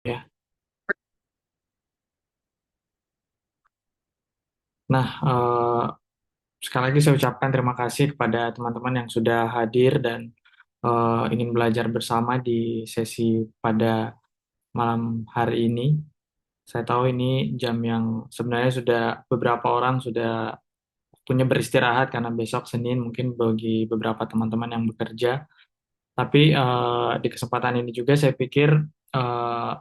Ya. Nah, sekali lagi saya ucapkan terima kasih kepada teman-teman yang sudah hadir dan ingin belajar bersama di sesi pada malam hari ini. Saya tahu ini jam yang sebenarnya sudah beberapa orang sudah waktunya beristirahat karena besok Senin mungkin bagi beberapa teman-teman yang bekerja. Tapi di kesempatan ini juga saya pikir eh,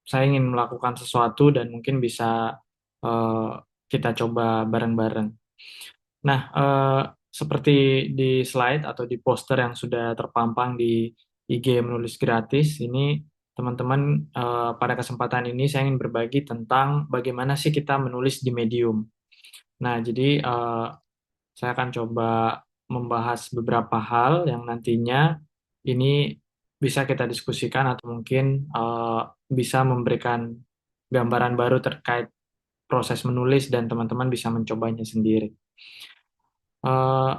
saya ingin melakukan sesuatu dan mungkin bisa eh, kita coba bareng-bareng. Nah, seperti di slide atau di poster yang sudah terpampang di IG menulis gratis, ini teman-teman pada kesempatan ini saya ingin berbagi tentang bagaimana sih kita menulis di Medium. Nah, jadi saya akan coba membahas beberapa hal yang nantinya ini bisa kita diskusikan atau mungkin bisa memberikan gambaran baru terkait proses menulis dan teman-teman bisa mencobanya sendiri. Eh,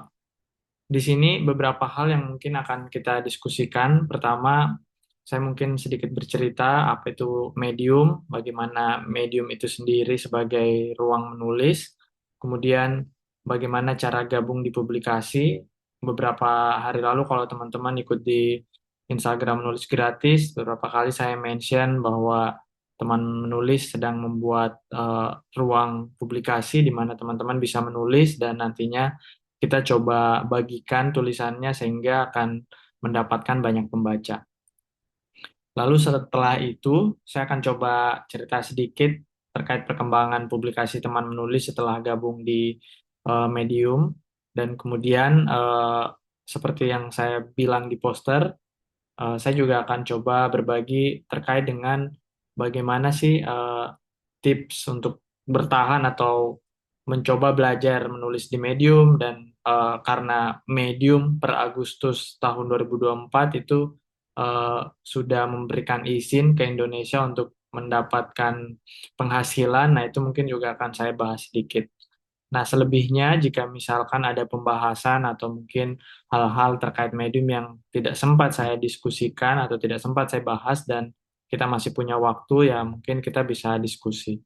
Di sini beberapa hal yang mungkin akan kita diskusikan. Pertama, saya mungkin sedikit bercerita apa itu medium, bagaimana medium itu sendiri sebagai ruang menulis, kemudian bagaimana cara gabung di publikasi. Beberapa hari lalu kalau teman-teman ikut di Instagram menulis gratis, beberapa kali saya mention bahwa teman menulis sedang membuat ruang publikasi di mana teman-teman bisa menulis dan nantinya kita coba bagikan tulisannya sehingga akan mendapatkan banyak pembaca. Lalu setelah itu, saya akan coba cerita sedikit terkait perkembangan publikasi teman menulis setelah gabung di Medium. Dan kemudian, seperti yang saya bilang di poster, saya juga akan coba berbagi terkait dengan bagaimana sih tips untuk bertahan atau mencoba belajar menulis di Medium dan karena Medium per Agustus tahun 2024 itu sudah memberikan izin ke Indonesia untuk mendapatkan penghasilan. Nah, itu mungkin juga akan saya bahas sedikit. Nah, selebihnya jika misalkan ada pembahasan atau mungkin hal-hal terkait medium yang tidak sempat saya diskusikan atau tidak sempat saya bahas dan kita masih punya waktu, ya mungkin kita bisa diskusi.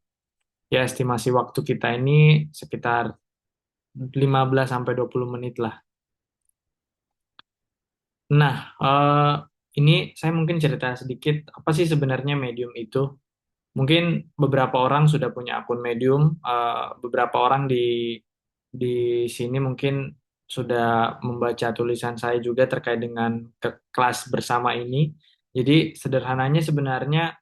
Ya, estimasi waktu kita ini sekitar 15 sampai 20 menit lah. Nah, ini saya mungkin cerita sedikit apa sih sebenarnya medium itu. Mungkin beberapa orang sudah punya akun Medium, beberapa orang di sini mungkin sudah membaca tulisan saya juga terkait dengan kelas bersama ini. Jadi sederhananya sebenarnya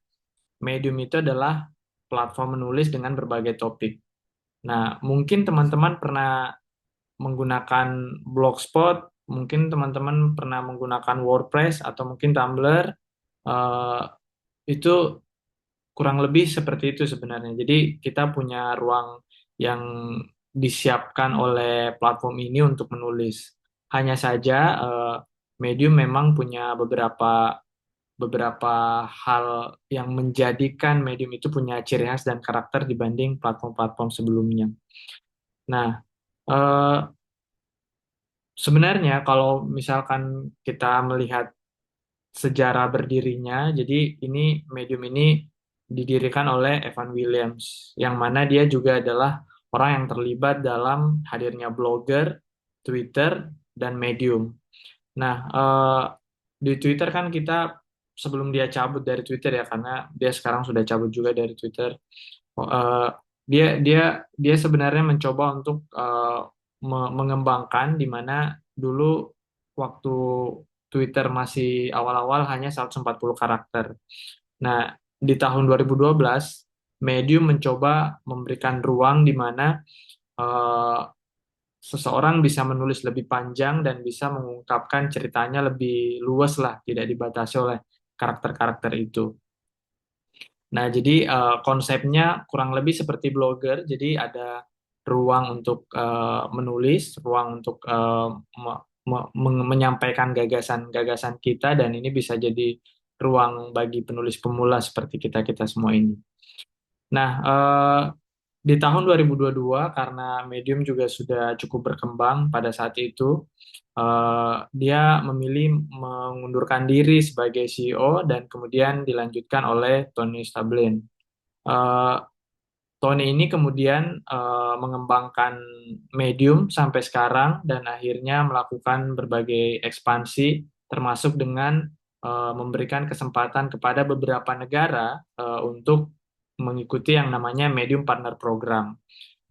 Medium itu adalah platform menulis dengan berbagai topik. Nah, mungkin teman-teman pernah menggunakan Blogspot, mungkin teman-teman pernah menggunakan WordPress atau mungkin Tumblr. Eh, itu kurang lebih seperti itu sebenarnya. Jadi kita punya ruang yang disiapkan oleh platform ini untuk menulis. Hanya saja Medium memang punya beberapa hal yang menjadikan Medium itu punya ciri khas dan karakter dibanding platform-platform sebelumnya. Nah, eh, sebenarnya kalau misalkan kita melihat sejarah berdirinya. Jadi ini Medium ini didirikan oleh Evan Williams, yang mana dia juga adalah orang yang terlibat dalam hadirnya blogger, Twitter, dan Medium. Nah, di Twitter kan kita sebelum dia cabut dari Twitter ya, karena dia sekarang sudah cabut juga dari Twitter. eh, dia dia dia sebenarnya mencoba untuk mengembangkan di mana dulu waktu Twitter masih awal-awal hanya 140 karakter. Nah, di tahun 2012 Medium mencoba memberikan ruang di mana eh, seseorang bisa menulis lebih panjang dan bisa mengungkapkan ceritanya lebih luas lah, tidak dibatasi oleh karakter-karakter itu. Nah, jadi konsepnya kurang lebih seperti blogger. Jadi ada ruang untuk menulis, ruang untuk menyampaikan gagasan-gagasan kita, dan ini bisa jadi ruang bagi penulis pemula seperti kita-kita semua ini. Nah, di tahun 2022 karena Medium juga sudah cukup berkembang pada saat itu, dia memilih mengundurkan diri sebagai CEO dan kemudian dilanjutkan oleh Tony Stable. Eh, Tony ini kemudian mengembangkan Medium sampai sekarang dan akhirnya melakukan berbagai ekspansi, termasuk dengan memberikan kesempatan kepada beberapa negara untuk mengikuti yang namanya Medium Partner Program.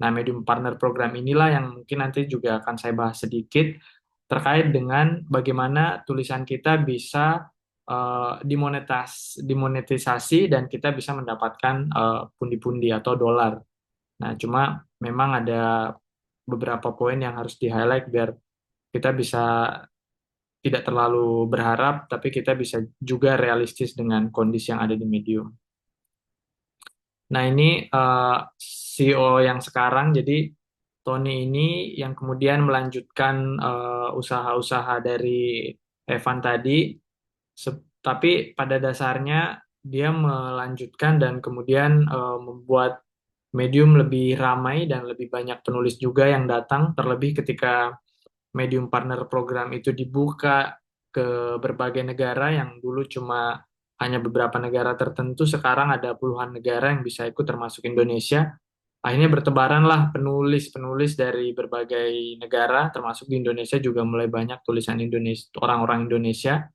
Nah, Medium Partner Program inilah yang mungkin nanti juga akan saya bahas sedikit terkait dengan bagaimana tulisan kita bisa dimonetisasi dan kita bisa mendapatkan pundi-pundi atau dolar. Nah, cuma memang ada beberapa poin yang harus di-highlight biar kita bisa tidak terlalu berharap, tapi kita bisa juga realistis dengan kondisi yang ada di Medium. Nah, ini CEO yang sekarang, jadi Tony ini yang kemudian melanjutkan usaha-usaha dari Evan tadi, tapi pada dasarnya dia melanjutkan dan kemudian membuat Medium lebih ramai dan lebih banyak penulis juga yang datang, terlebih ketika Medium Partner Program itu dibuka ke berbagai negara yang dulu cuma hanya beberapa negara tertentu, sekarang ada puluhan negara yang bisa ikut termasuk Indonesia. Akhirnya bertebaranlah penulis-penulis dari berbagai negara, termasuk di Indonesia juga mulai banyak tulisan Indonesia, orang-orang Indonesia.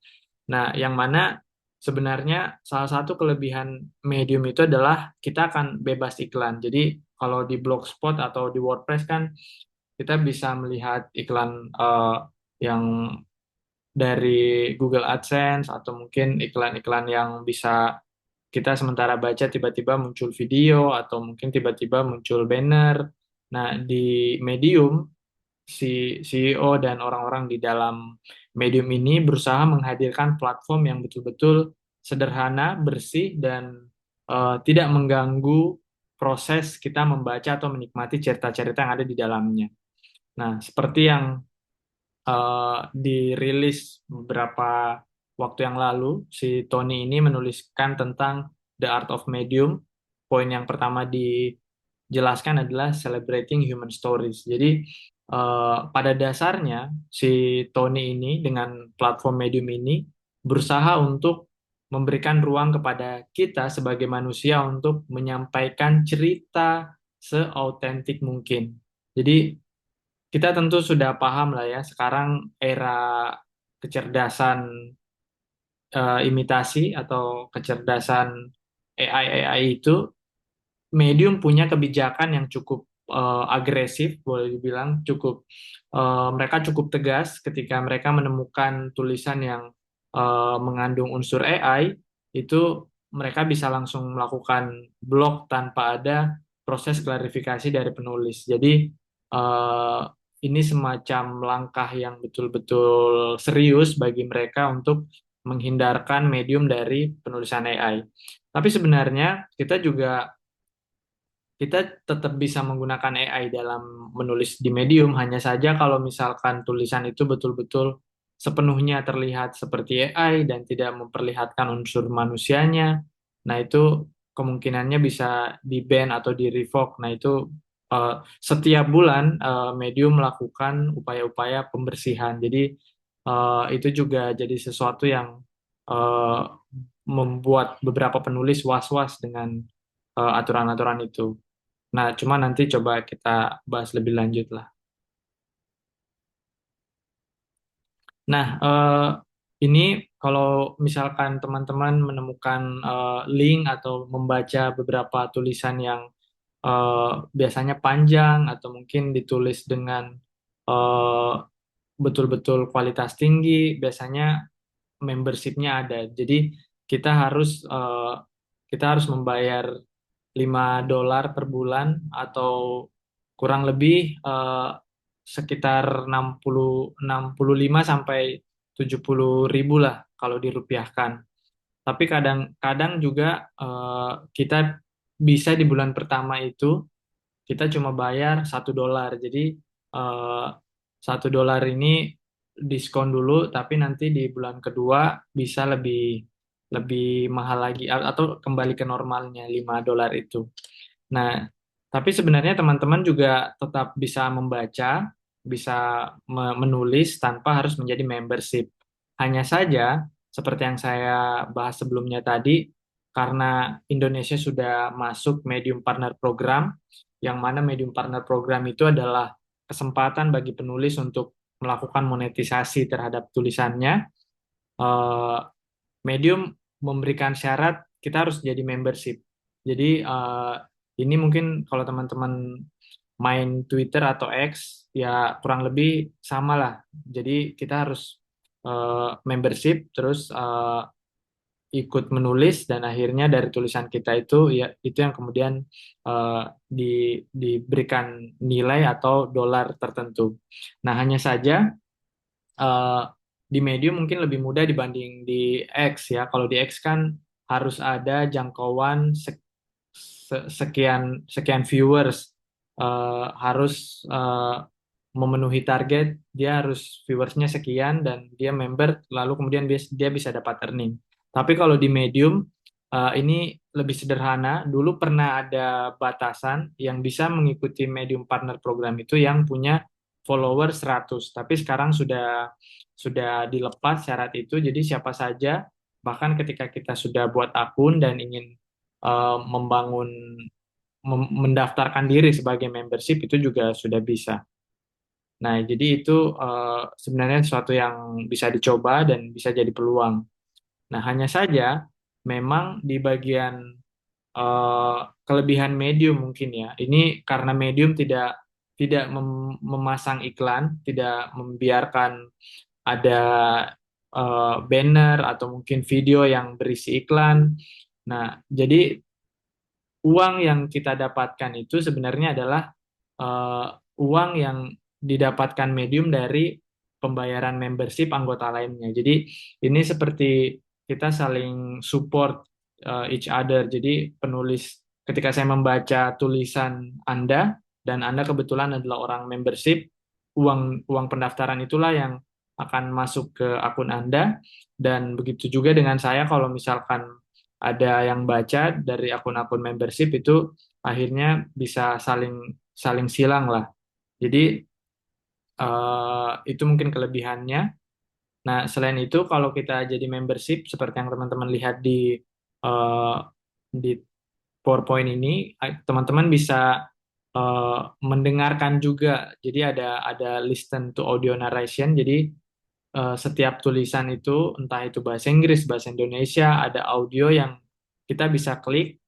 Nah, yang mana sebenarnya salah satu kelebihan Medium itu adalah kita akan bebas iklan. Jadi kalau di Blogspot atau di WordPress kan kita bisa melihat iklan yang dari Google AdSense atau mungkin iklan-iklan yang bisa kita sementara baca tiba-tiba muncul video atau mungkin tiba-tiba muncul banner. Nah, di Medium si CEO dan orang-orang di dalam Medium ini berusaha menghadirkan platform yang betul-betul sederhana, bersih, dan tidak mengganggu proses kita membaca atau menikmati cerita-cerita yang ada di dalamnya. Nah, seperti yang dirilis beberapa waktu yang lalu, si Tony ini menuliskan tentang The Art of Medium. Poin yang pertama dijelaskan adalah celebrating human stories. Jadi pada dasarnya si Tony ini dengan platform Medium ini berusaha untuk memberikan ruang kepada kita sebagai manusia untuk menyampaikan cerita seautentik mungkin. Jadi kita tentu sudah paham lah ya, sekarang era kecerdasan imitasi atau kecerdasan AI itu, Medium punya kebijakan yang cukup agresif, boleh dibilang cukup mereka cukup tegas ketika mereka menemukan tulisan yang mengandung unsur AI, itu mereka bisa langsung melakukan blok tanpa ada proses klarifikasi dari penulis. Jadi eh, ini semacam langkah yang betul-betul serius bagi mereka untuk menghindarkan Medium dari penulisan AI. Tapi sebenarnya kita tetap bisa menggunakan AI dalam menulis di Medium, hanya saja kalau misalkan tulisan itu betul-betul sepenuhnya terlihat seperti AI dan tidak memperlihatkan unsur manusianya, nah itu kemungkinannya bisa di-ban atau di-revoke. Nah itu setiap bulan Medium melakukan upaya-upaya pembersihan. Jadi itu juga jadi sesuatu yang eh, membuat beberapa penulis was-was dengan aturan-aturan itu. Nah, cuma nanti coba kita bahas lebih lanjut lah. Nah, ini kalau misalkan teman-teman menemukan link atau membaca beberapa tulisan yang biasanya panjang atau mungkin ditulis dengan eh, betul-betul kualitas tinggi, biasanya membershipnya ada. Jadi kita harus eh, kita harus membayar $5 per bulan atau kurang lebih sekitar 65 sampai 70 ribu lah kalau dirupiahkan. Tapi kadang-kadang juga kita bisa di bulan pertama itu kita cuma bayar $1. Jadi eh, $1 ini diskon dulu, tapi nanti di bulan kedua bisa lebih lebih mahal lagi atau kembali ke normalnya $5 itu. Nah, Tapi sebenarnya teman-teman juga tetap bisa membaca, bisa menulis tanpa harus menjadi membership. Hanya saja, seperti yang saya bahas sebelumnya tadi, karena Indonesia sudah masuk Medium Partner Program, yang mana Medium Partner Program itu adalah kesempatan bagi penulis untuk melakukan monetisasi terhadap tulisannya. eh, Medium memberikan syarat kita harus jadi membership. Jadi ini mungkin kalau teman-teman main Twitter atau X ya kurang lebih sama lah. Jadi kita harus membership terus ikut menulis dan akhirnya dari tulisan kita itu ya itu yang kemudian diberikan nilai atau dolar tertentu. Nah, hanya saja eh, di Medium mungkin lebih mudah dibanding di X ya. Kalau di X kan harus ada jangkauan sekian sekian viewers. Harus memenuhi target, dia harus viewersnya sekian dan dia member, lalu kemudian dia bisa dapat earning. Tapi kalau di Medium ini lebih sederhana. Dulu pernah ada batasan yang bisa mengikuti Medium Partner Program itu yang punya follower 100, tapi sekarang sudah dilepas syarat itu, jadi siapa saja, bahkan ketika kita sudah buat akun dan ingin membangun mendaftarkan diri sebagai membership itu juga sudah bisa. Nah, jadi itu sebenarnya sesuatu yang bisa dicoba dan bisa jadi peluang. Nah, hanya saja memang di bagian kelebihan Medium mungkin ya. Ini karena Medium tidak tidak memasang iklan, tidak membiarkan ada banner atau mungkin video yang berisi iklan. Nah, jadi uang yang kita dapatkan itu sebenarnya adalah eh, uang yang didapatkan Medium dari pembayaran membership anggota lainnya. Jadi ini seperti kita saling support each other. Jadi penulis ketika saya membaca tulisan Anda dan Anda kebetulan adalah orang membership, uang uang pendaftaran itulah yang akan masuk ke akun Anda dan begitu juga dengan saya kalau misalkan ada yang baca dari akun-akun membership itu akhirnya bisa saling saling silang lah. Jadi itu mungkin kelebihannya. Nah, selain itu kalau kita jadi membership seperti yang teman-teman lihat eh, di PowerPoint ini, teman-teman bisa mendengarkan juga. Jadi ada listen to audio narration. Jadi setiap tulisan itu entah itu bahasa Inggris, bahasa Indonesia, ada audio yang kita bisa klik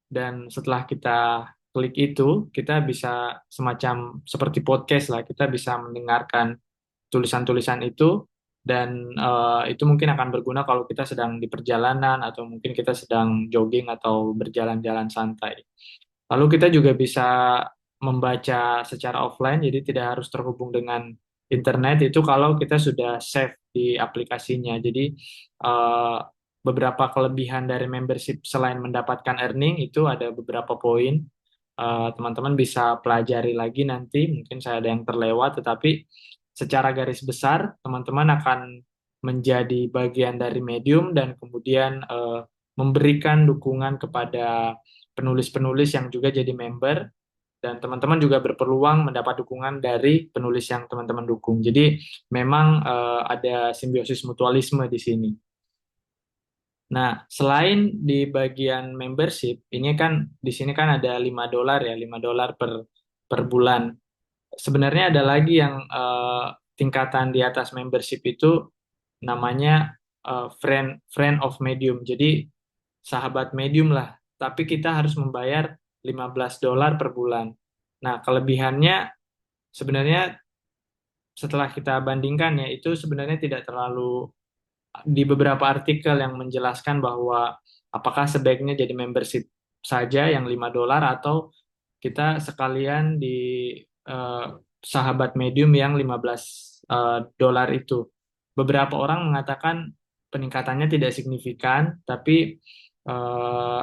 dan setelah kita klik itu kita bisa semacam seperti podcast lah, kita bisa mendengarkan tulisan-tulisan itu dan itu mungkin akan berguna kalau kita sedang di perjalanan atau mungkin kita sedang jogging atau berjalan-jalan santai. Lalu kita juga bisa membaca secara offline, jadi tidak harus terhubung dengan internet itu kalau kita sudah save di aplikasinya. Jadi eh, beberapa kelebihan dari membership selain mendapatkan earning itu ada beberapa poin. Teman-teman bisa pelajari lagi nanti, mungkin saya ada yang terlewat, tetapi secara garis besar teman-teman akan menjadi bagian dari Medium dan kemudian memberikan dukungan kepada penulis-penulis yang juga jadi member dan teman-teman juga berpeluang mendapat dukungan dari penulis yang teman-teman dukung. Jadi memang ada simbiosis mutualisme di sini. Nah, selain di bagian membership, ini kan di sini kan ada $5 ya, $5 per bulan. Sebenarnya ada lagi yang tingkatan di atas membership itu namanya friend friend of Medium. Jadi sahabat Medium lah, tapi kita harus membayar $15 per bulan. Nah, kelebihannya sebenarnya setelah kita bandingkan ya, itu sebenarnya tidak terlalu di beberapa artikel yang menjelaskan bahwa apakah sebaiknya jadi membership saja yang $5 atau kita sekalian di eh, sahabat medium yang $15 itu. Beberapa orang mengatakan peningkatannya tidak signifikan, tapi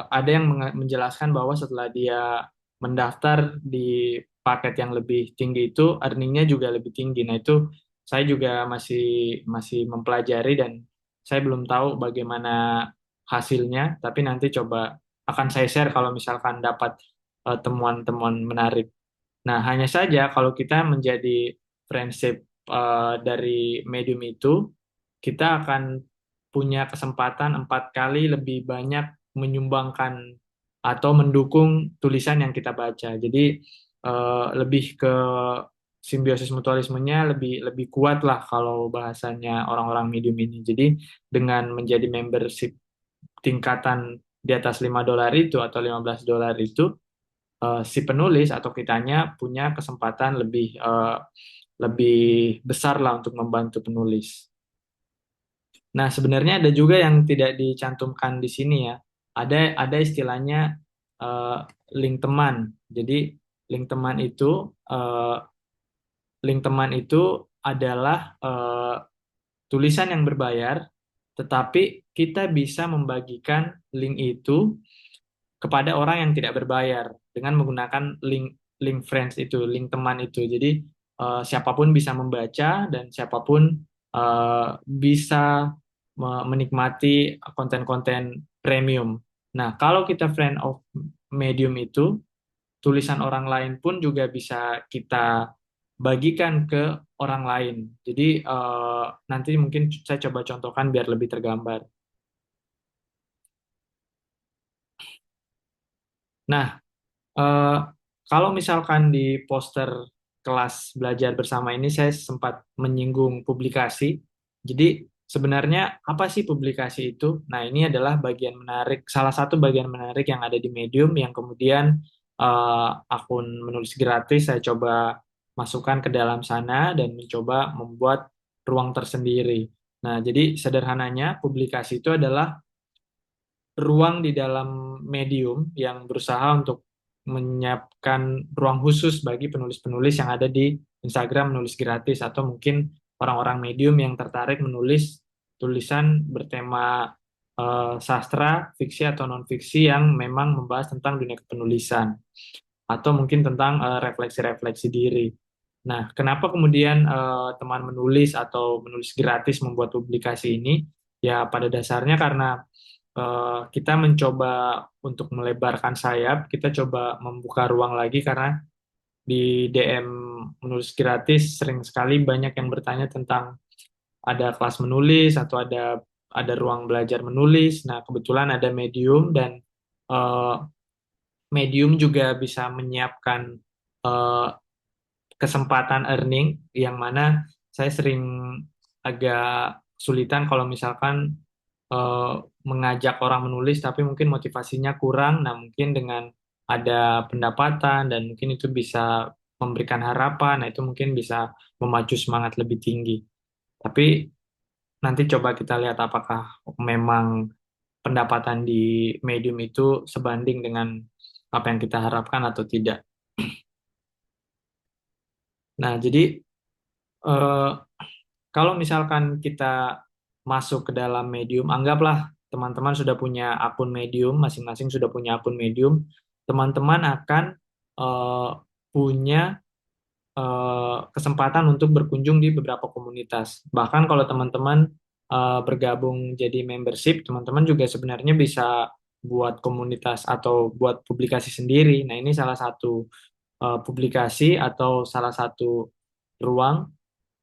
ada yang menjelaskan bahwa setelah dia mendaftar di paket yang lebih tinggi itu, earningnya juga lebih tinggi. Nah itu saya juga masih masih mempelajari dan saya belum tahu bagaimana hasilnya, tapi nanti coba akan saya share kalau misalkan dapat temuan-temuan menarik. Nah, hanya saja kalau kita menjadi friendship dari medium itu, kita akan punya kesempatan 4 kali lebih banyak menyumbangkan atau mendukung tulisan yang kita baca. Jadi lebih ke simbiosis mutualismenya lebih lebih kuat lah kalau bahasanya orang-orang medium ini. Jadi dengan menjadi membership tingkatan di atas $5 itu atau $15 itu, si penulis atau kitanya punya kesempatan lebih besar lah untuk membantu penulis. Nah, sebenarnya ada juga yang tidak dicantumkan di sini ya. Ada istilahnya eh, link teman. Jadi link teman itu eh, link teman itu adalah tulisan yang berbayar, tetapi kita bisa membagikan link itu kepada orang yang tidak berbayar dengan menggunakan link link friends itu, link teman itu. Jadi siapapun bisa membaca dan siapapun bisa menikmati konten-konten premium. Nah, kalau kita friend of medium itu, tulisan orang lain pun juga bisa kita bagikan ke orang lain. Jadi nanti mungkin saya coba contohkan biar lebih tergambar. Nah, Eh, kalau misalkan di poster kelas belajar bersama ini saya sempat menyinggung publikasi. Jadi sebenarnya apa sih publikasi itu? Nah, ini adalah bagian menarik, salah satu bagian menarik yang ada di Medium yang kemudian akun menulis gratis saya coba masukkan ke dalam sana dan mencoba membuat ruang tersendiri. Nah, jadi sederhananya publikasi itu adalah ruang di dalam medium yang berusaha untuk menyiapkan ruang khusus bagi penulis-penulis yang ada di Instagram menulis gratis atau mungkin orang-orang medium yang tertarik menulis tulisan bertema sastra, fiksi atau non-fiksi yang memang membahas tentang dunia kepenulisan atau mungkin tentang refleksi-refleksi diri. Nah, kenapa kemudian teman menulis atau menulis gratis membuat publikasi ini? Ya, pada dasarnya karena kita mencoba untuk melebarkan sayap, kita coba membuka ruang lagi karena di DM menulis gratis sering sekali banyak yang bertanya tentang ada kelas menulis atau ada ruang belajar menulis. Nah, kebetulan ada Medium dan eh, Medium juga bisa menyiapkan eh, kesempatan earning yang mana saya sering agak kesulitan kalau misalkan eh, mengajak orang menulis tapi mungkin motivasinya kurang. Nah, mungkin dengan ada pendapatan dan mungkin itu bisa memberikan harapan, nah itu mungkin bisa memacu semangat lebih tinggi. Tapi nanti coba kita lihat apakah memang pendapatan di medium itu sebanding dengan apa yang kita harapkan atau tidak. Nah, jadi eh, kalau misalkan kita masuk ke dalam Medium, anggaplah teman-teman sudah punya akun Medium, masing-masing sudah punya akun Medium, teman-teman akan eh, punya kesempatan untuk berkunjung di beberapa komunitas. Bahkan kalau teman-teman bergabung jadi membership, teman-teman juga sebenarnya bisa buat komunitas atau buat publikasi sendiri. Nah, ini salah satu publikasi atau salah satu ruang.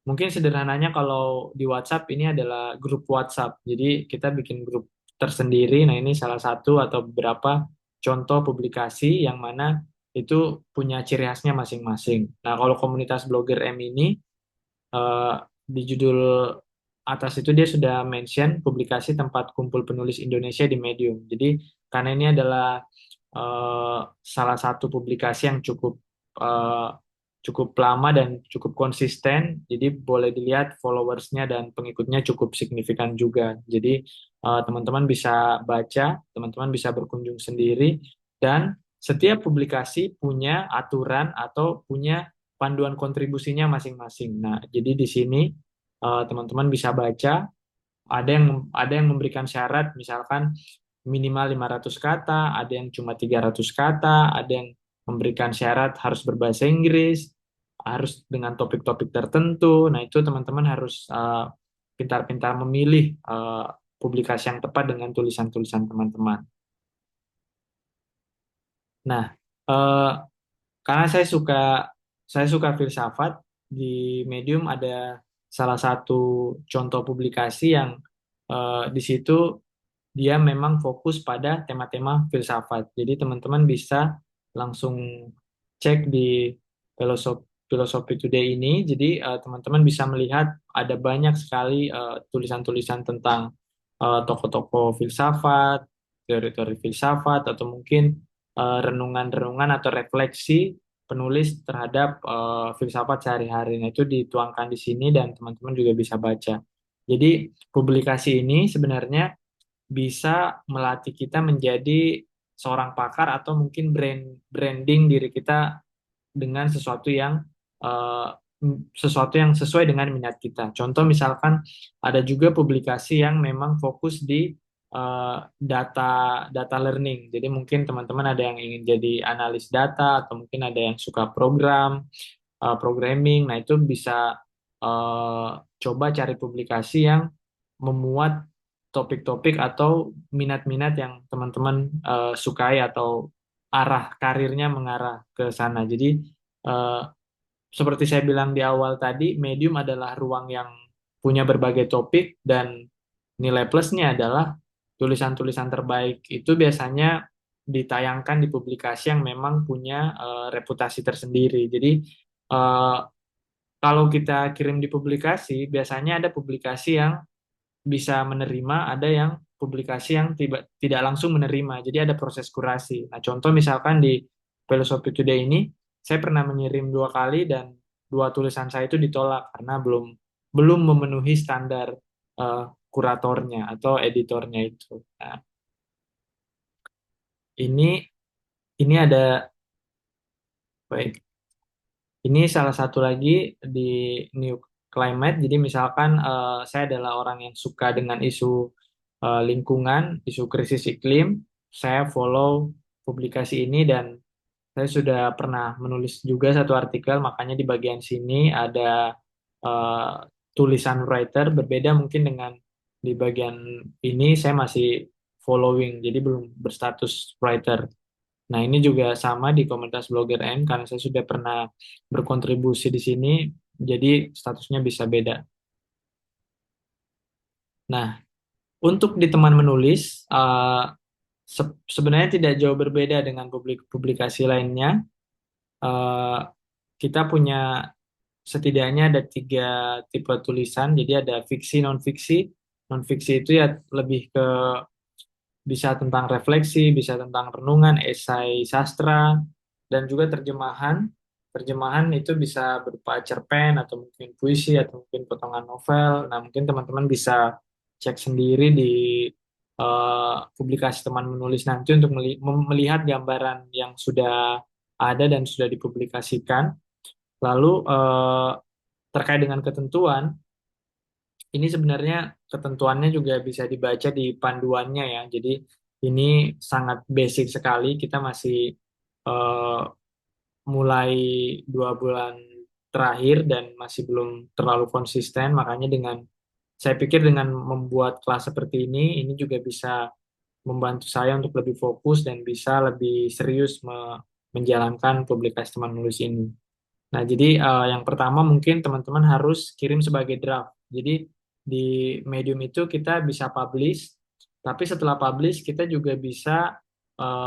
Mungkin sederhananya kalau di WhatsApp ini adalah grup WhatsApp. Jadi kita bikin grup tersendiri. Nah, ini salah satu atau beberapa contoh publikasi yang mana itu punya ciri khasnya masing-masing. Nah, kalau komunitas blogger M ini eh, di judul atas itu dia sudah mention publikasi tempat kumpul penulis Indonesia di Medium. Jadi karena ini adalah salah satu publikasi yang eh, cukup lama dan cukup konsisten, jadi boleh dilihat followersnya dan pengikutnya cukup signifikan juga. Jadi teman-teman bisa baca, teman-teman bisa berkunjung sendiri, dan setiap publikasi punya aturan atau punya panduan kontribusinya masing-masing. Nah, jadi di sini teman-teman bisa baca, ada yang memberikan syarat, misalkan minimal 500 kata, ada yang cuma 300 kata, ada yang memberikan syarat harus berbahasa Inggris, harus dengan topik-topik tertentu. Nah, itu teman-teman harus pintar-pintar memilih publikasi yang tepat dengan tulisan-tulisan teman-teman. Nah, Eh, karena saya suka filsafat, di Medium ada salah satu contoh publikasi yang di situ dia memang fokus pada tema-tema filsafat. Jadi teman-teman bisa langsung cek di Philosophy Today ini. Jadi teman-teman bisa melihat ada banyak sekali tulisan-tulisan tentang tokoh-tokoh filsafat, teori-teori filsafat, atau mungkin renungan-renungan atau refleksi penulis terhadap filsafat sehari-hari. Nah, itu dituangkan di sini dan teman-teman juga bisa baca. Jadi publikasi ini sebenarnya bisa melatih kita menjadi seorang pakar atau mungkin branding diri kita dengan eh, sesuatu yang sesuai dengan minat kita. Contoh misalkan ada juga publikasi yang memang fokus di data data learning. Jadi mungkin teman-teman ada yang ingin jadi analis data atau mungkin ada yang suka programming. Nah, itu bisa coba cari publikasi yang memuat topik-topik atau minat-minat yang teman-teman sukai atau arah karirnya mengarah ke sana. Jadi eh, seperti saya bilang di awal tadi, Medium adalah ruang yang punya berbagai topik dan nilai plusnya adalah tulisan-tulisan terbaik itu biasanya ditayangkan di publikasi yang memang punya reputasi tersendiri. Jadi eh, kalau kita kirim di publikasi, biasanya ada publikasi yang bisa menerima, ada yang publikasi yang tidak langsung menerima. Jadi ada proses kurasi. Nah, contoh misalkan di Philosophy Today ini, saya pernah mengirim 2 kali dan 2 tulisan saya itu ditolak karena belum belum memenuhi standar kuratornya atau editornya itu. Nah, ini ini ada baik. Ini salah satu lagi di New Climate. Jadi misalkan saya adalah orang yang suka dengan isu lingkungan, isu krisis iklim, saya follow publikasi ini dan saya sudah pernah menulis juga satu artikel, makanya di bagian sini ada eh, tulisan writer berbeda mungkin dengan di bagian ini saya masih following, jadi belum berstatus writer. Nah, ini juga sama di komunitas Blogger N karena saya sudah pernah berkontribusi di sini, jadi statusnya bisa beda. Nah, untuk di teman menulis, sebenarnya tidak jauh berbeda dengan publikasi lainnya. Eh, kita punya setidaknya ada 3 tipe tulisan, jadi ada fiksi, non-fiksi. Non-fiksi itu ya lebih ke bisa tentang refleksi, bisa tentang renungan, esai sastra, dan juga terjemahan. Terjemahan itu bisa berupa cerpen atau mungkin puisi atau mungkin potongan novel. Nah, mungkin teman-teman bisa cek sendiri di publikasi teman menulis nanti untuk melihat gambaran yang sudah ada dan sudah dipublikasikan. Lalu terkait dengan ketentuan, ini sebenarnya ketentuannya juga bisa dibaca di panduannya ya. Jadi ini sangat basic sekali. Kita masih eh, mulai 2 bulan terakhir dan masih belum terlalu konsisten. Makanya saya pikir dengan membuat kelas seperti ini juga bisa membantu saya untuk lebih fokus dan bisa lebih serius menjalankan publikasi teman menulis ini. Nah, jadi yang pertama mungkin teman-teman harus kirim sebagai draft. Jadi di Medium itu kita bisa publish, tapi setelah publish kita juga bisa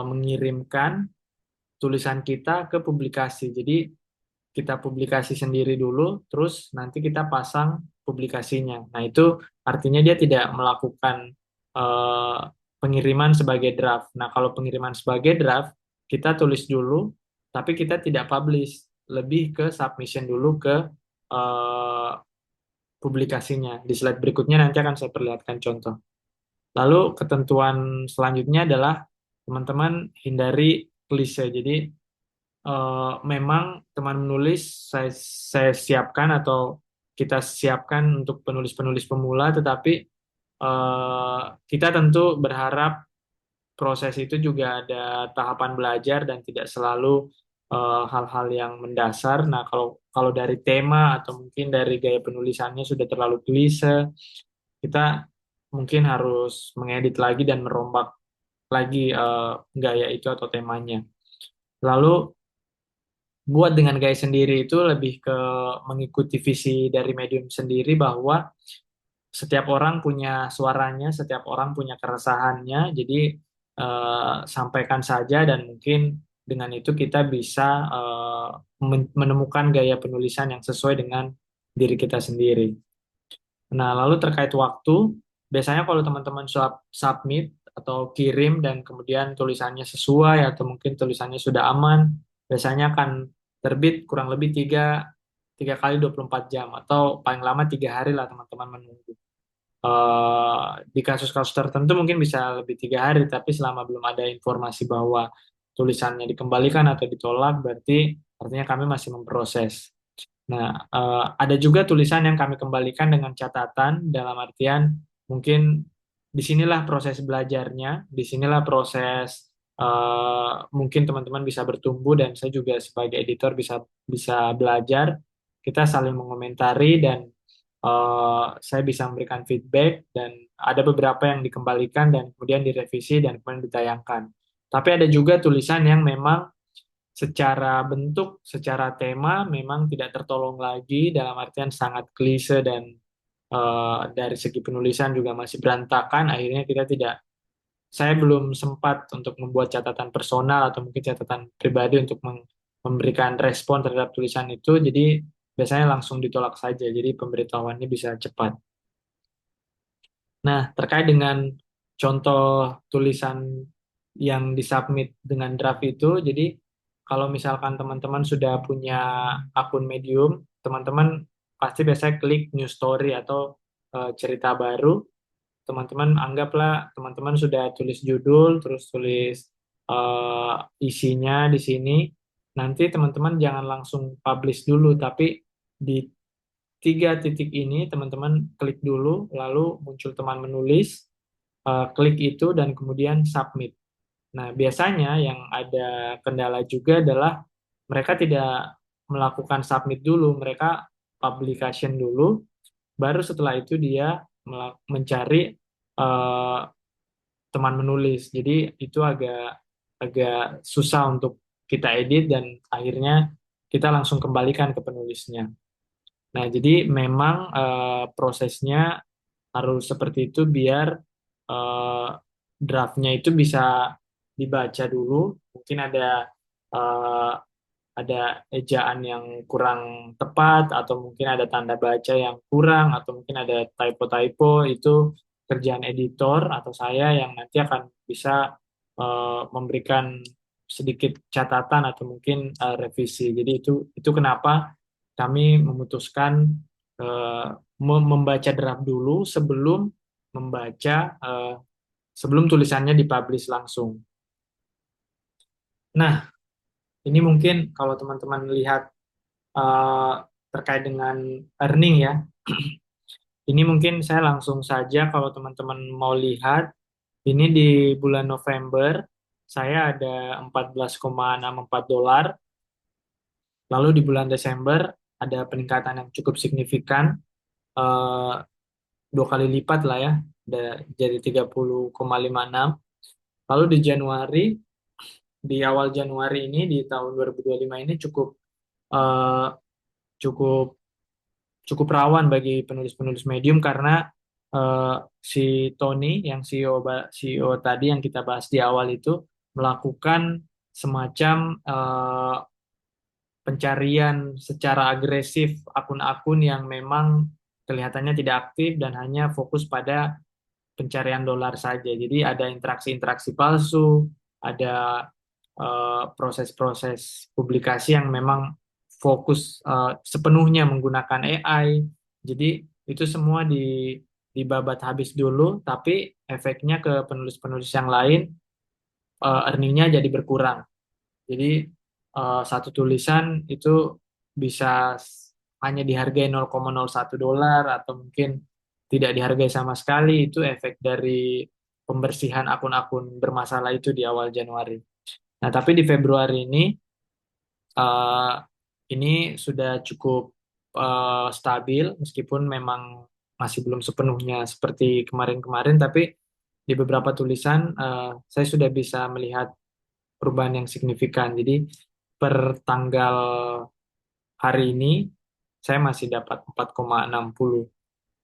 mengirimkan tulisan kita ke publikasi. Jadi kita publikasi sendiri dulu, terus nanti kita pasang publikasinya. Nah, itu artinya dia tidak melakukan eh, pengiriman sebagai draft. Nah, kalau pengiriman sebagai draft, kita tulis dulu, tapi kita tidak publish, lebih ke submission dulu ke eh, publikasinya. Di slide berikutnya nanti akan saya perlihatkan contoh. Lalu ketentuan selanjutnya adalah teman-teman hindari klise. Jadi memang teman menulis saya siapkan atau kita siapkan untuk penulis-penulis pemula, tetapi kita tentu berharap proses itu juga ada tahapan belajar dan tidak selalu hal-hal yang mendasar. Nah, kalau kalau dari tema atau mungkin dari gaya penulisannya sudah terlalu klise, kita mungkin harus mengedit lagi dan merombak lagi gaya itu atau temanya. Lalu buat dengan gaya sendiri itu lebih ke mengikuti visi dari medium sendiri, bahwa setiap orang punya suaranya, setiap orang punya keresahannya. Jadi sampaikan saja, dan mungkin dengan itu kita bisa menemukan gaya penulisan yang sesuai dengan diri kita sendiri. Nah, lalu terkait waktu, biasanya kalau teman-teman submit atau kirim dan kemudian tulisannya sesuai atau mungkin tulisannya sudah aman, biasanya akan terbit kurang lebih tiga kali 24 jam, atau paling lama 3 hari lah teman-teman menunggu. Di kasus-kasus tertentu mungkin bisa lebih 3 hari, tapi selama belum ada informasi bahwa tulisannya dikembalikan atau ditolak, berarti artinya kami masih memproses. Nah, ada juga tulisan yang kami kembalikan dengan catatan, dalam artian mungkin disinilah proses belajarnya, disinilah proses mungkin teman-teman bisa bertumbuh, dan saya juga sebagai editor bisa bisa belajar. Kita saling mengomentari, dan saya bisa memberikan feedback, dan ada beberapa yang dikembalikan dan kemudian direvisi dan kemudian ditayangkan. Tapi ada juga tulisan yang memang secara bentuk, secara tema memang tidak tertolong lagi, dalam artian sangat klise, dan dari segi penulisan juga masih berantakan. Akhirnya kita tidak, saya belum sempat untuk membuat catatan personal atau mungkin catatan pribadi untuk memberikan respon terhadap tulisan itu. Jadi biasanya langsung ditolak saja. Jadi pemberitahuannya bisa cepat. Nah, terkait dengan contoh tulisan yang disubmit dengan draft itu, jadi kalau misalkan teman-teman sudah punya akun Medium, teman-teman pasti biasanya klik new story atau cerita baru. Teman-teman anggaplah teman-teman sudah tulis judul, terus tulis isinya di sini. Nanti teman-teman jangan langsung publish dulu, tapi di 3 titik ini teman-teman klik dulu, lalu muncul teman menulis, klik itu dan kemudian submit. Nah, biasanya yang ada kendala juga adalah mereka tidak melakukan submit dulu, mereka publication dulu, baru setelah itu dia mencari eh, teman menulis. Jadi itu agak agak susah untuk kita edit, dan akhirnya kita langsung kembalikan ke penulisnya. Nah, jadi memang prosesnya harus seperti itu, biar eh, draftnya itu bisa dibaca dulu. Mungkin eh, ada ejaan yang kurang tepat, atau mungkin ada tanda baca yang kurang, atau mungkin ada typo-typo. Itu kerjaan editor atau saya yang nanti akan bisa memberikan sedikit catatan atau mungkin revisi. Jadi itu kenapa kami memutuskan eh, membaca draft dulu sebelum membaca sebelum tulisannya dipublish langsung. Nah, ini mungkin kalau teman-teman lihat eh, terkait dengan earning ya. Ini mungkin saya langsung saja, kalau teman-teman mau lihat, ini di bulan November saya ada 14,64 dolar. Lalu di bulan Desember ada peningkatan yang cukup signifikan, eh, 2 kali lipat lah ya, jadi 30,56. Lalu di Januari, di awal Januari ini, di tahun 2025 ini cukup eh, cukup cukup rawan bagi penulis-penulis medium, karena si Tony yang CEO tadi yang kita bahas di awal itu melakukan semacam pencarian secara agresif akun-akun yang memang kelihatannya tidak aktif dan hanya fokus pada pencarian dolar saja. Jadi ada interaksi-interaksi palsu, ada proses-proses publikasi yang memang fokus sepenuhnya menggunakan AI. Jadi itu semua dibabat habis dulu, tapi efeknya ke penulis-penulis yang lain, earningnya jadi berkurang. Jadi satu tulisan itu bisa hanya dihargai 0,01 dolar, atau mungkin tidak dihargai sama sekali. Itu efek dari pembersihan akun-akun bermasalah itu di awal Januari. Nah, tapi di Februari eh, ini sudah cukup stabil, meskipun memang masih belum sepenuhnya seperti kemarin-kemarin, tapi di beberapa tulisan saya sudah bisa melihat perubahan yang signifikan. Jadi per tanggal hari ini saya masih dapat 4,60.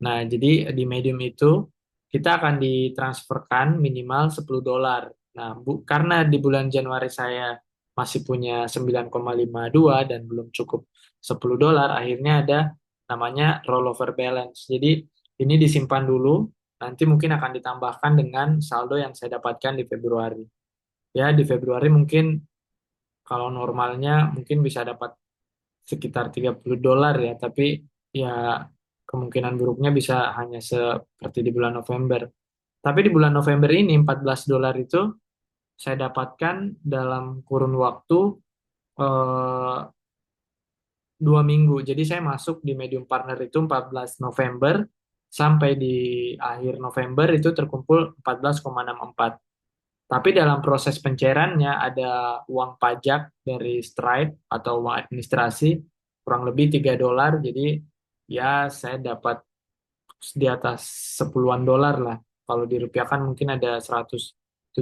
Nah, jadi di Medium itu kita akan ditransferkan minimal $10. Nah, karena di bulan Januari saya masih punya 9,52 dan belum cukup $10, akhirnya ada namanya rollover balance. Jadi ini disimpan dulu, nanti mungkin akan ditambahkan dengan saldo yang saya dapatkan di Februari. Ya, di Februari mungkin kalau normalnya mungkin bisa dapat sekitar $30 ya, tapi ya kemungkinan buruknya bisa hanya seperti di bulan November. Tapi di bulan November ini $14 itu saya dapatkan dalam kurun waktu eh, 2 minggu. Jadi saya masuk di Medium Partner itu 14 November sampai di akhir November itu terkumpul 14,64. Tapi dalam proses pencairannya ada uang pajak dari Stripe atau uang administrasi kurang lebih $3. Jadi ya saya dapat di atas 10-an dolar lah. Kalau dirupiahkan mungkin ada 170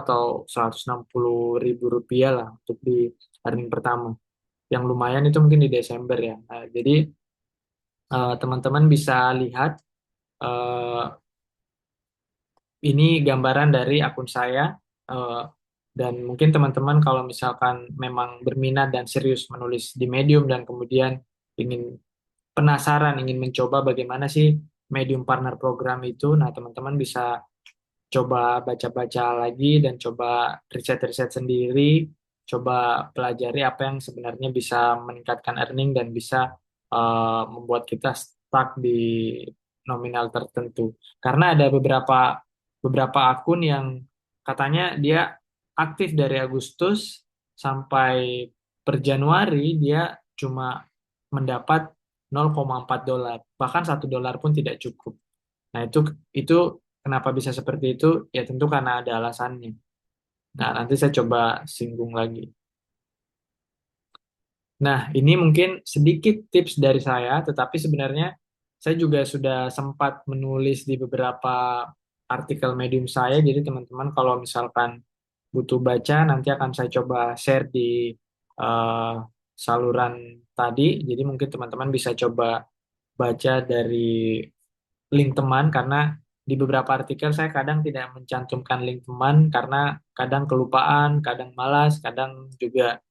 atau 160 ribu rupiah lah untuk di earning pertama. Yang lumayan itu mungkin di Desember ya. Nah, jadi teman-teman bisa lihat eh, ini gambaran dari akun saya, eh, dan mungkin teman-teman kalau misalkan memang berminat dan serius menulis di Medium dan kemudian ingin penasaran, ingin mencoba bagaimana sih Medium Partner Program itu, nah teman-teman bisa coba baca-baca lagi dan coba riset-riset sendiri, coba pelajari apa yang sebenarnya bisa meningkatkan earning dan bisa membuat kita stuck di nominal tertentu. Karena ada beberapa beberapa akun yang katanya dia aktif dari Agustus sampai per Januari dia cuma mendapat $0,4, bahkan $1 pun tidak cukup. Nah, itu kenapa bisa seperti itu? Ya tentu karena ada alasannya. Nah, nanti saya coba singgung lagi. Nah, ini mungkin sedikit tips dari saya, tetapi sebenarnya saya juga sudah sempat menulis di beberapa artikel Medium saya. Jadi teman-teman kalau misalkan butuh baca, nanti akan saya coba share di eh, saluran tadi. Jadi mungkin teman-teman bisa coba baca dari link teman karena di beberapa artikel saya kadang tidak mencantumkan link teman karena kadang kelupaan, kadang malas, kadang juga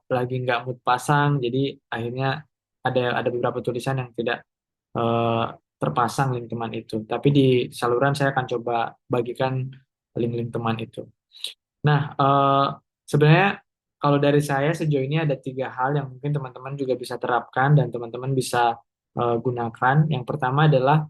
lagi nggak mood pasang. Jadi akhirnya ada beberapa tulisan yang tidak eh, terpasang link teman itu. Tapi di saluran saya akan coba bagikan link-link teman itu. Nah, sebenarnya kalau dari saya sejauh ini ada 3 hal yang mungkin teman-teman juga bisa terapkan dan teman-teman bisa gunakan. Yang pertama adalah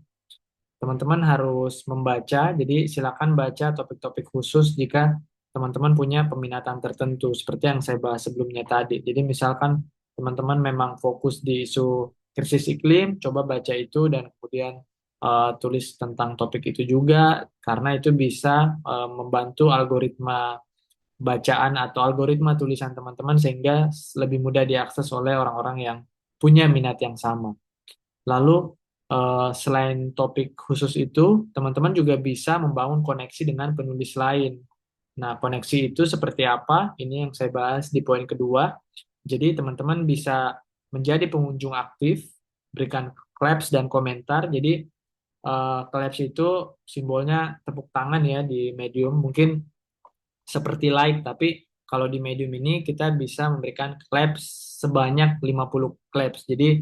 teman-teman harus membaca, jadi silakan baca topik-topik khusus jika teman-teman punya peminatan tertentu, seperti yang saya bahas sebelumnya tadi. Jadi misalkan teman-teman memang fokus di isu krisis iklim, coba baca itu dan kemudian tulis tentang topik itu juga, karena itu bisa membantu algoritma bacaan atau algoritma tulisan teman-teman sehingga lebih mudah diakses oleh orang-orang yang punya minat yang sama. Lalu selain topik khusus itu, teman-teman juga bisa membangun koneksi dengan penulis lain. Nah, koneksi itu seperti apa? Ini yang saya bahas di poin kedua. Jadi, teman-teman bisa menjadi pengunjung aktif, berikan claps dan komentar. Jadi, claps itu simbolnya tepuk tangan ya di Medium. Mungkin seperti like, tapi kalau di Medium ini kita bisa memberikan claps sebanyak 50 claps. Jadi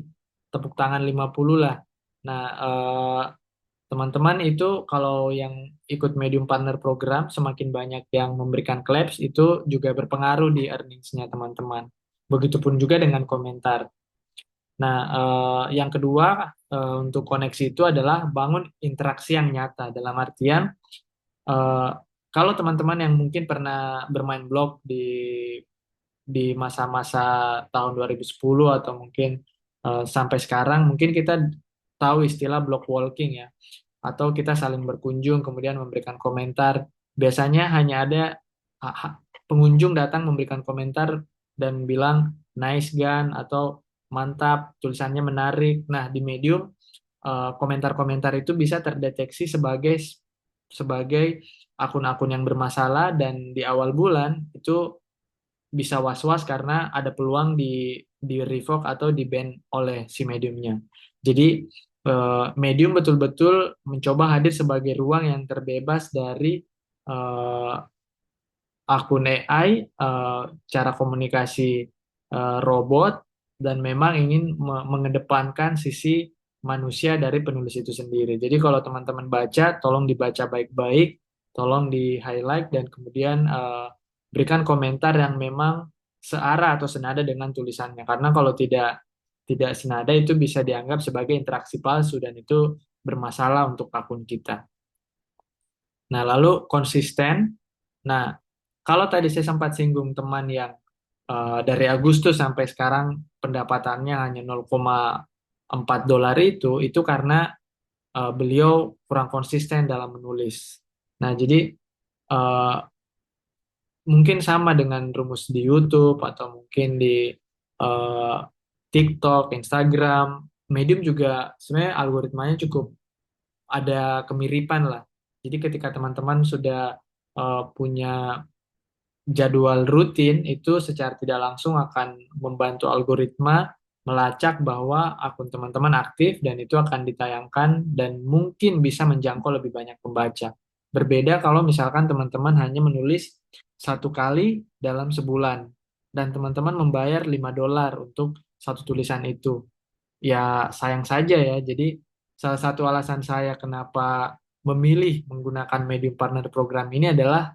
tepuk tangan 50 lah. Nah, teman-teman itu kalau yang ikut Medium Partner Program, semakin banyak yang memberikan claps, itu juga berpengaruh di earnings-nya teman-teman. Begitupun juga dengan komentar. Nah, yang kedua untuk koneksi itu adalah bangun interaksi yang nyata. Dalam artian, eh, kalau teman-teman yang mungkin pernah bermain blog di masa-masa tahun 2010 atau mungkin sampai sekarang, mungkin kita tahu istilah blog walking ya, atau kita saling berkunjung kemudian memberikan komentar. Biasanya hanya ada pengunjung datang memberikan komentar dan bilang nice Gan atau mantap, tulisannya menarik. Nah, di Medium komentar-komentar itu bisa terdeteksi sebagai sebagai akun-akun yang bermasalah dan di awal bulan itu bisa was-was karena ada peluang di revoke atau di ban oleh si mediumnya. Jadi medium betul-betul mencoba hadir sebagai ruang yang terbebas dari eh, akun AI, cara komunikasi robot, dan memang ingin mengedepankan sisi manusia dari penulis itu sendiri. Jadi kalau teman-teman baca, tolong dibaca baik-baik, tolong di-highlight, dan kemudian berikan komentar yang memang searah atau senada dengan tulisannya. Karena kalau tidak senada itu bisa dianggap sebagai interaksi palsu dan itu bermasalah untuk akun kita. Nah, lalu konsisten. Nah, kalau tadi saya sempat singgung teman yang dari Agustus sampai sekarang pendapatannya hanya 0,4 dolar itu karena beliau kurang konsisten dalam menulis. Nah, jadi eh, mungkin sama dengan rumus di YouTube atau mungkin di eh, TikTok, Instagram, Medium juga sebenarnya algoritmanya cukup ada kemiripan lah. Jadi ketika teman-teman sudah punya jadwal rutin itu secara tidak langsung akan membantu algoritma melacak bahwa akun teman-teman aktif dan itu akan ditayangkan dan mungkin bisa menjangkau lebih banyak pembaca. Berbeda kalau misalkan teman-teman hanya menulis satu kali dalam sebulan dan teman-teman membayar 5 dolar untuk satu tulisan itu. Ya sayang saja ya. Jadi salah satu alasan saya kenapa memilih menggunakan Medium Partner Program ini adalah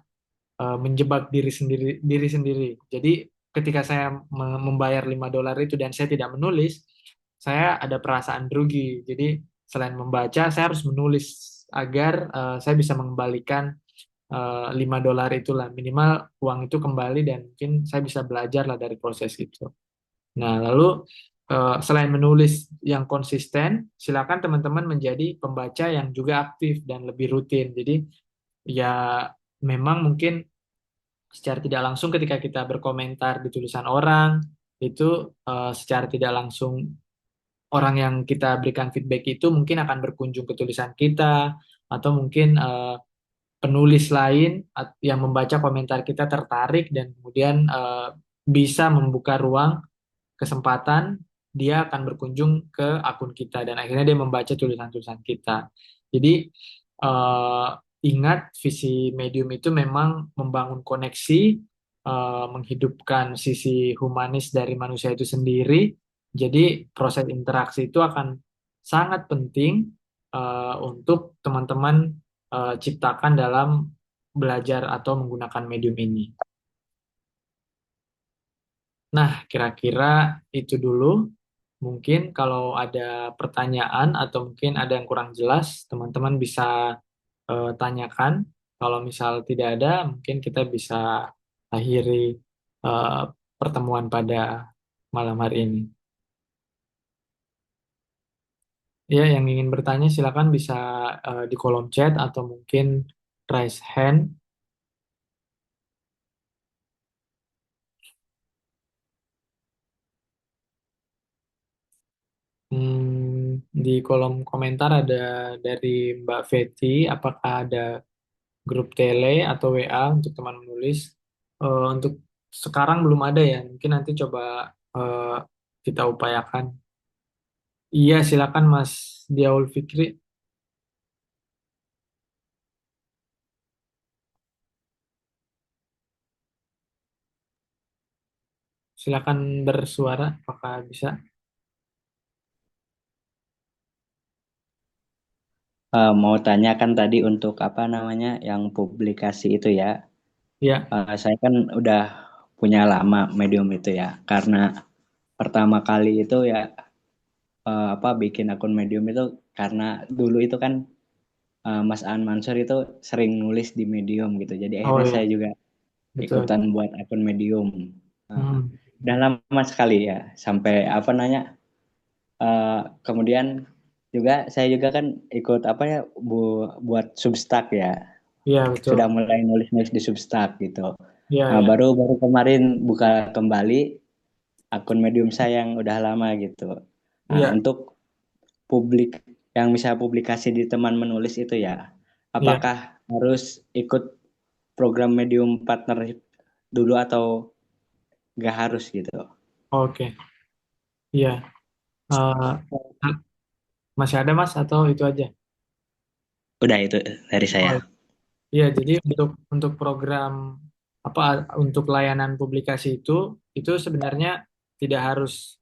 menjebak diri sendiri. Jadi ketika saya membayar 5 dolar itu dan saya tidak menulis, saya ada perasaan rugi. Jadi selain membaca, saya harus menulis agar saya bisa mengembalikan 5 dolar itulah. Minimal uang itu kembali dan mungkin saya bisa belajar lah dari proses itu. Nah, lalu selain menulis yang konsisten, silakan teman-teman menjadi pembaca yang juga aktif dan lebih rutin. Jadi ya memang mungkin secara tidak langsung ketika kita berkomentar di tulisan orang itu secara tidak langsung orang yang kita berikan feedback itu mungkin akan berkunjung ke tulisan kita atau mungkin penulis lain yang membaca komentar kita tertarik dan kemudian bisa membuka ruang kesempatan dia akan berkunjung ke akun kita dan akhirnya dia membaca tulisan-tulisan kita. Jadi eh, ingat visi Medium itu memang membangun koneksi, menghidupkan sisi humanis dari manusia itu sendiri. Jadi proses interaksi itu akan sangat penting untuk teman-teman ciptakan dalam belajar atau menggunakan medium ini. Nah, kira-kira itu dulu. Mungkin kalau ada pertanyaan atau mungkin ada yang kurang jelas, teman-teman bisa tanyakan. Kalau misal tidak ada, mungkin kita bisa akhiri eh, pertemuan pada malam hari ini. Ya, yang ingin bertanya silakan bisa di kolom chat atau mungkin raise hand. Di kolom komentar ada dari Mbak Feti, apakah ada grup tele atau WA untuk teman menulis. Untuk sekarang belum ada ya, mungkin nanti coba eh, kita upayakan. Iya, silakan Mas Diaul Fikri, silakan bersuara, apakah bisa? Mau tanyakan tadi untuk apa namanya yang publikasi itu ya. Ya, Saya kan udah punya lama medium itu ya. Karena pertama kali itu ya apa bikin akun medium itu karena dulu itu kan Mas An Mansur itu sering nulis di medium gitu. Jadi oh akhirnya saya ya, juga betul. ikutan buat akun medium. Uh, Hmm, udah lama sekali ya sampai apa nanya. Kemudian juga saya juga kan ikut apa ya buat Substack ya. iya Sudah betul. mulai nulis-nulis di Substack gitu. Iya, Nah, ya, baru baru kemarin buka kembali akun medium saya yang udah lama gitu. Nah, iya, untuk publik yang bisa publikasi di teman menulis itu ya, iya. apakah harus ikut program medium partnership dulu atau nggak harus gitu? Oke, iya. Eh, Masih ada Mas atau itu aja? Udah itu dari Oh, saya. iya. Jadi untuk program apa untuk layanan publikasi itu sebenarnya tidak harus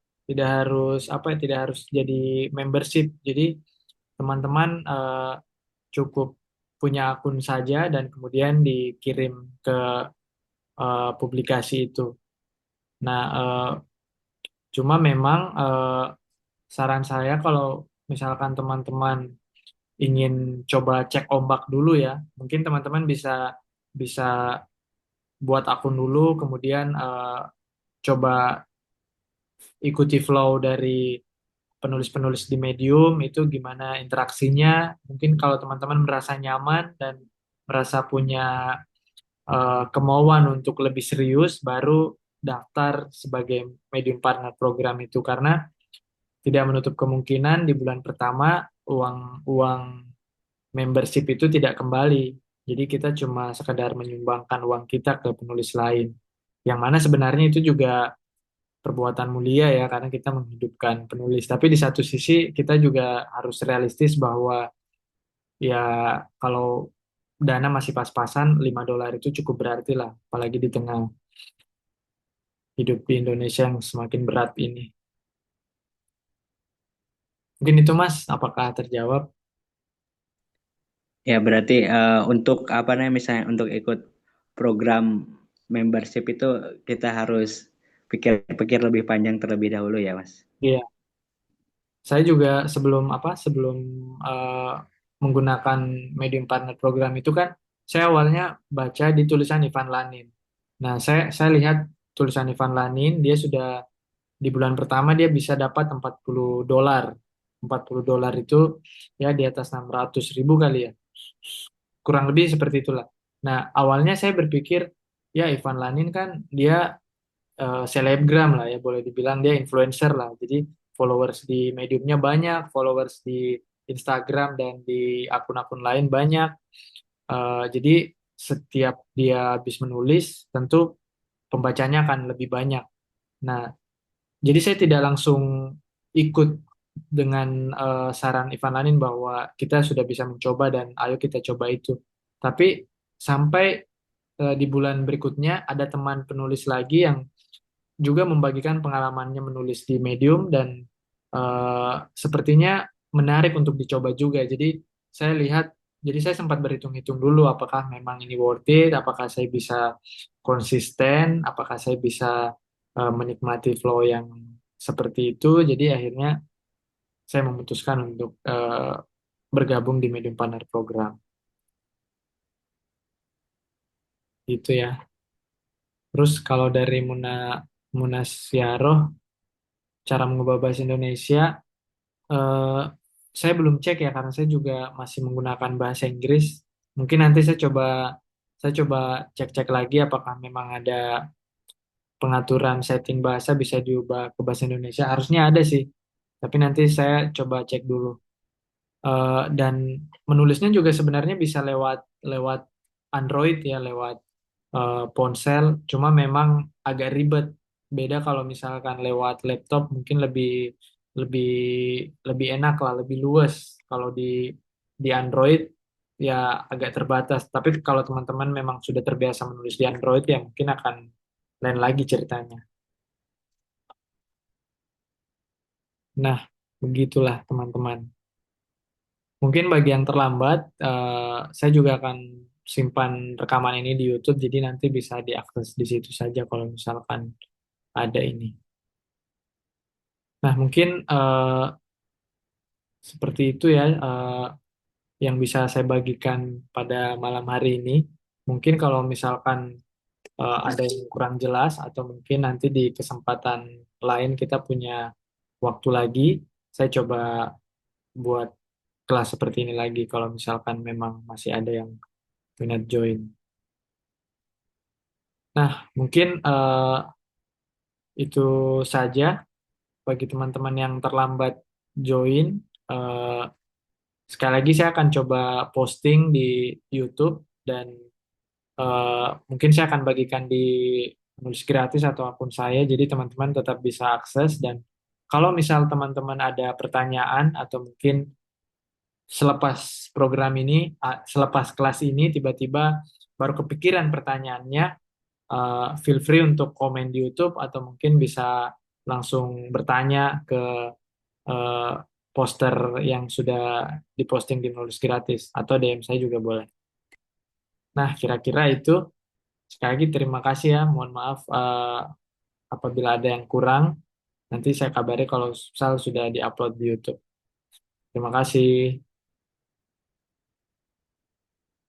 apa ya, tidak harus jadi membership. Jadi teman-teman cukup punya akun saja dan kemudian dikirim ke publikasi itu. Nah, cuma memang saran saya kalau misalkan teman-teman ingin coba cek ombak dulu ya, mungkin teman-teman bisa bisa buat akun dulu, kemudian coba ikuti flow dari penulis-penulis di Medium itu gimana interaksinya. Mungkin kalau teman-teman merasa nyaman dan merasa punya kemauan untuk lebih serius, baru daftar sebagai Medium Partner Program itu karena tidak menutup kemungkinan di bulan pertama uang uang membership itu tidak kembali. Jadi kita cuma sekedar menyumbangkan uang kita ke penulis lain. Yang mana sebenarnya itu juga perbuatan mulia ya karena kita menghidupkan penulis. Tapi di satu sisi kita juga harus realistis bahwa ya kalau dana masih pas-pasan $5 itu cukup berarti lah, apalagi di tengah hidup di Indonesia yang semakin berat ini. Mungkin itu Mas, apakah terjawab? Ya berarti untuk apa namanya misalnya untuk ikut program membership itu kita harus pikir-pikir lebih panjang terlebih dahulu ya Mas. Iya, saya juga sebelum eh, menggunakan Medium Partner Program itu kan saya awalnya baca di tulisan Ivan Lanin. Nah, saya lihat tulisan Ivan Lanin dia sudah di bulan pertama dia bisa dapat $40. $40 itu ya di atas 600.000 kali ya. Kurang lebih seperti itulah. Nah, awalnya saya berpikir ya Ivan Lanin kan dia selebgram lah ya, boleh dibilang dia influencer lah. Jadi followers di Mediumnya banyak, followers di Instagram dan di akun-akun lain banyak. Jadi setiap dia habis menulis, tentu pembacanya akan lebih banyak. Nah, jadi saya tidak langsung ikut dengan saran Ivan Lanin bahwa kita sudah bisa mencoba dan ayo kita coba itu. Tapi sampai di bulan berikutnya ada teman penulis lagi yang juga membagikan pengalamannya menulis di Medium dan sepertinya menarik untuk dicoba juga. Jadi saya lihat, jadi saya sempat berhitung-hitung dulu apakah memang ini worth it, apakah saya bisa konsisten, apakah saya bisa menikmati flow yang seperti itu. Jadi akhirnya saya memutuskan untuk bergabung di Medium Partner Program. Gitu ya. Terus kalau dari Munas Siaroh, cara mengubah bahasa Indonesia, Eh, saya belum cek ya karena saya juga masih menggunakan bahasa Inggris. Mungkin nanti saya coba cek-cek lagi apakah memang ada pengaturan setting bahasa bisa diubah ke bahasa Indonesia. Harusnya ada sih. Tapi nanti saya coba cek dulu. Dan menulisnya juga sebenarnya bisa lewat lewat Android ya, lewat ponsel. Cuma memang agak ribet. Beda kalau misalkan lewat laptop mungkin lebih lebih lebih enak lah, lebih luas. Kalau di Android ya agak terbatas. Tapi kalau teman-teman memang sudah terbiasa menulis di Android ya mungkin akan lain lagi ceritanya. Nah, begitulah teman-teman. Mungkin bagi yang terlambat, saya juga akan simpan rekaman ini di YouTube, jadi nanti bisa diakses di situ saja kalau misalkan ada ini. Nah, mungkin seperti itu ya yang bisa saya bagikan pada malam hari ini. Mungkin kalau misalkan ada yang kurang jelas atau mungkin nanti di kesempatan lain kita punya waktu lagi, saya coba buat kelas seperti ini lagi kalau misalkan memang masih ada yang minat join. Nah, mungkin itu saja bagi teman-teman yang terlambat join. eh, Sekali lagi saya akan coba posting di YouTube dan mungkin saya akan bagikan di nulis gratis atau akun saya, jadi teman-teman tetap bisa akses. Dan kalau misal teman-teman ada pertanyaan atau mungkin selepas program ini, selepas kelas ini tiba-tiba baru kepikiran pertanyaannya, feel free untuk komen di YouTube atau mungkin bisa langsung bertanya ke eh, poster yang sudah diposting di nulis gratis atau DM saya juga boleh. Nah, kira-kira itu. Sekali lagi terima kasih ya. Mohon maaf apabila ada yang kurang. Nanti saya kabari kalau misal sudah diupload di YouTube. Terima kasih.